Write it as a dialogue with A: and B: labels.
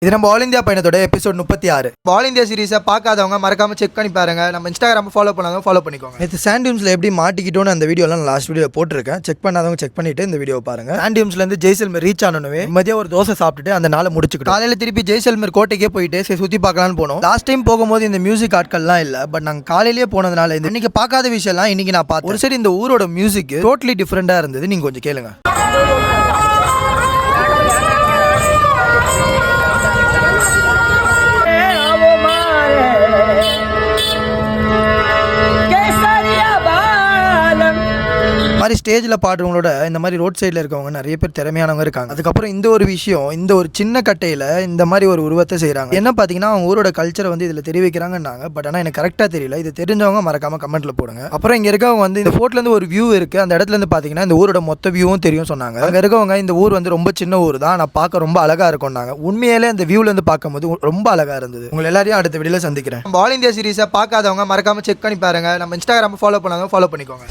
A: இது நம்ம all India பயணத்தோட எபிசோட் 36. ஆல் இந்தியா சீரிஸை பார்க்காதவங்க மறக்காம செக் பண்ணி பாருங்க. நம்ம இன்ஸ்டாகிராம் ஃபாலோ பண்ணாதவங்க ஃபாலோ பண்ணிக்கோங்க. இது சாண்டியம்ஸ்ல எப்படி மாட்டிக்கிட்டோன்னு அந்த வீடியோலாம் லாஸ்ட் வீடியோ போட்டிருக்கேன். செக் பண்ணாதவங்க செக் பண்ணிட்டு இந்த வீடியோ பாருங்க. சாண்டியம்ஸ்ல இருந்து ஜெய்சல்மர் ரீச் ஆனவே மதியம் ஒரு தோசை சாப்பிட்டுட்டு அந்த நாளை முடிச்சுக்கிட்டோம். காலையில திருப்பி ஜெய்சல்மர் கோட்டைக்கே போயிட்டு சரி சுத்தி பார்க்கலாம்னு போனோம். லாஸ்ட் டைம் போகும்போது இந்த மியூசிக் ஆட்கள்லாம் இல்ல, பட் நாங்க காலையிலேயே போனதுனால இன்னைக்கு பார்க்காத விஷயம்லாம் இன்னைக்கு நான் பார்த்தேன். ஒரு சரி இந்த ஊரோட மியூசிக் டோட்டலி டிஃப்ரெண்டா இருந்தது. நீங்க கொஞ்சம் கேளுங்க. மாதிரி ஸ்டேஜில் பாடுறவங்களோட இந்த மாதிரி ரோட் சைடில் இருக்கவங்க நிறைய பேர் திறமையானவங்க இருக்காங்க. அதுக்கப்புறம் இந்த ஒரு விஷயம், இந்த ஒரு சின்ன கட்டையில் இந்த மாதிரி ஒரு உருவத்தை செய்கிறாங்க. என்ன பார்த்தீங்கன்னா அவங்க ஊரோட கல்ச்சரை வந்து இதில் தெரிவிக்கிறாங்கன்னாங்க. பட் ஆனால் எனக்கு கரெக்டாக தெரியல. இது தெரிஞ்சவங்க மறக்காம கமெண்ட்ல போடுங்க. அப்புறம் இங்கே இருக்கவங்க வந்து இந்த ஃபோட்டோலேருந்து ஒரு வியூ இருக்குது. அந்த இடத்துல இருந்து பார்த்தீங்கன்னா இந்த ஊரோட மொத்த வியூவும் தெரியும் சொன்னாங்க. அங்கே இருக்கவங்க இந்த ஊர் வந்து ரொம்ப சின்ன ஊர் தான், நான் பார்க்க ரொம்ப அழகாக இருக்கும்னாங்க. உண்மையிலே அந்த வியூலேருந்து பார்க்கும்போது ரொம்ப அழகாக இருந்தது. உங்களை எல்லாரையும் அடுத்த வீடியோவில் சந்திக்கிறேன். நம்ம ஆல் இந்தியா சீரிஸை பார்க்காதவங்க மறக்காம செக் பண்ணி பாருங்க. நம்ம இன்ஸ்டாகிராம் ஃபாலோ பண்ணாதவங்க ஃபாலோ பண்ணிக்கோங்க.